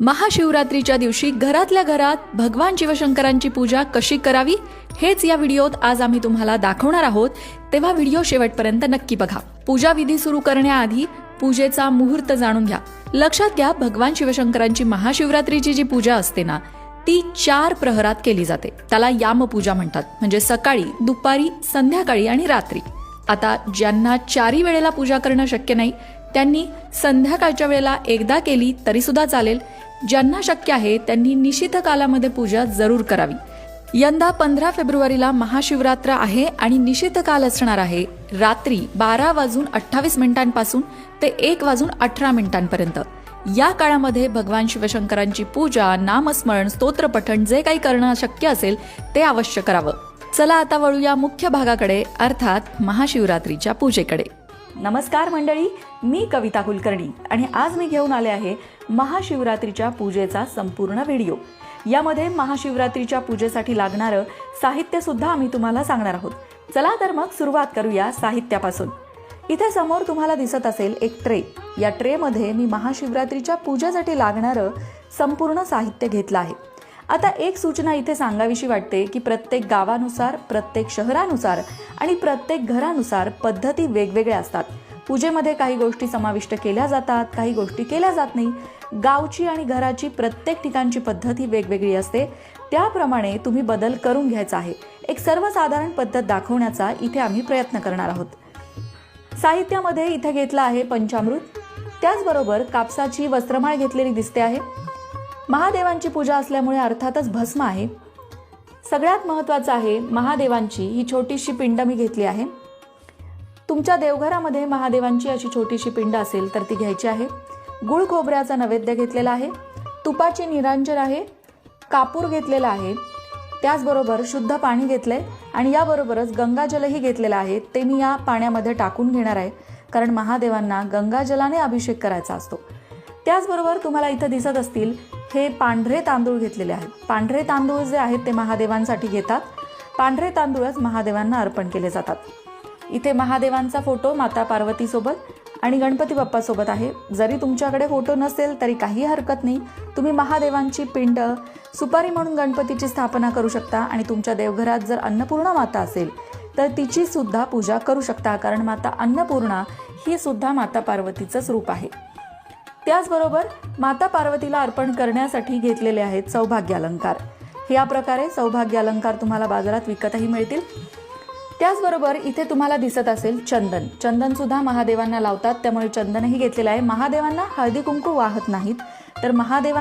महाशिवरात्रीच्या दिवशी घरातल्या घरात भगवान शिवशंकरांची पूजा कशी करावी हेच या व्हिडिओत आज आम्ही तुम्हाला दाखवणार आहोत, तेव्हा व्हिडिओ शेवटपर्यंत नक्की बघा। पूजा विधी सुरू करण्याआधी पूजेचा मुहूर्त जाणून घ्या। लक्षात घ्या, भगवान शिवशंकरांची महाशिवरात्रीची जी पूजा असते ना, ती 4 प्रहरात केली जाते। त्याला यामपूजा म्हणतात, म्हणजे सकाळी, दुपारी, संध्याकाळी आणि रात्री। आता ज्यांना 4 वेळेला पूजा करणं शक्य नाही त्यांनी संध्याकाळच्या वेळेला एकदा केली तरी सुद्धा चालेल। ज्यांना शक्य आहे त्यांनी निशित कालामध्ये पूजा जरूर करावी। यंदा 15 फेब्रुवारीला महाशिवरात्र आहे आणि निशित काल असणार आहे रात्री 12:28 ते 1:18 या काळामध्ये भगवान शिवशंकरांची पूजा, नामस्मरण, स्तोत्रपठण जे काही करणं शक्य असेल ते अवश्य करावं। चला आता वळूया मुख्य भागाकडे, अर्थात महाशिवरात्रीच्या पूजेकडे। नमस्कार मंडळी, मी कविता कुलकर्णी आणि आज मी घेऊन आले आहे महाशिवरात्रीच्या पूजेचा संपूर्ण व्हिडिओ। यामध्ये महाशिवरात्रीच्या पूजेसाठी लागणारं साहित्य सुद्धा आम्ही तुम्हाला सांगणार आहोत। चला तर मग सुरुवात करूया साहित्यापासून। इथे समोर तुम्हाला दिसत असेल एक ट्रे। या ट्रे मध्ये मी महाशिवरात्रीच्या पूजेसाठी लागणारं संपूर्ण साहित्य घेतलं आहे। आता एक सूचना इथे सांगावीशी वाटते की प्रत्येक गावानुसार, प्रत्येक शहरानुसार आणि प्रत्येक घरानुसार पद्धती वेगवेगळ्या असतात। पूजेमध्ये काही गोष्टी समाविष्ट केल्या जातात, काही गोष्टी केल्या जात नाही। गावची आणि घराची प्रत्येक ठिकाणची पद्धत ही वेगवेगळी असते, त्याप्रमाणे तुम्ही बदल करून घ्यायचा आहे। एक सर्वसाधारण पद्धत दाखवण्याचा इथे आम्ही प्रयत्न करणार आहोत। साहित्यामध्ये इथे घेतलं आहे पंचामृत, त्याचबरोबर कापसाची वस्त्रमाळ घेतलेली दिसते आहे। महादेवांची पूजा असल्यामुळे अर्थातच भस्म आहे। सगळ्यात महत्त्वाचं आहे महादेवांची ही छोटीशी पिंड मी घेतली आहे। तुमच्या देवघरामध्ये महादेवांची अशी छोटीशी पिंड असेल तर ती घ्यायची आहे। गुळ खोबऱ्याचा नैवेद्य घेतलेला आहे, तुपाची निरांजन आहे, कापूर घेतलेला आहे, त्याचबरोबर शुद्ध पाणी घेतलंय आणि याबरोबरच गंगाजलही घेतलेलं आहे। ते मी या पाण्यामध्ये टाकून घेणार आहे, कारण महादेवांना गंगाजलाने अभिषेक करायचा असतो। त्याचबरोबर तुम्हाला इथं दिसत असतील हे पांढरे तांदूळ घेतलेले आहेत। पांढरे तांदूळ जे आहेत ते महादेवांसाठी घेतात। पांढरे तांदूळच महादेवांना अर्पण केले जातात। इथे महादेवांचा फोटो माता पार्वती सोबत आणि गणपती बाप्पा सोबत आहे। जरी तुमच्याकडे फोटो नसेल तरी काही हरकत नाही, तुम्ही महादेवांची पिंड सुपारी म्हणून गणपतीची स्थापना करू शकता आणि तुमच्या देवघरात जर अन्नपूर्णा माता असेल तर तिची सुद्धा पूजा करू शकता, कारण माता अन्नपूर्णा ही सुद्धा माता पार्वतीचंच रूप आहे। त्याचबरोबर माता पार्वतीला अर्पण करण्यासाठी घेतलेले आहेत सौभाग्य अलंकार। या प्रकारे सौभाग्य अलंकार तुम्हाला बाजारात विकतही मिळतील। त्याचबरोबर इथे तुम्हाला दिसत असेल चंदन। चंदन सुद्धा महादेवांना लावतात, त्यामुळे चंदनही घेतलेलं आहे। महादेवांना हळदी कुंकू वाहत नाहीत, तर महादेवांना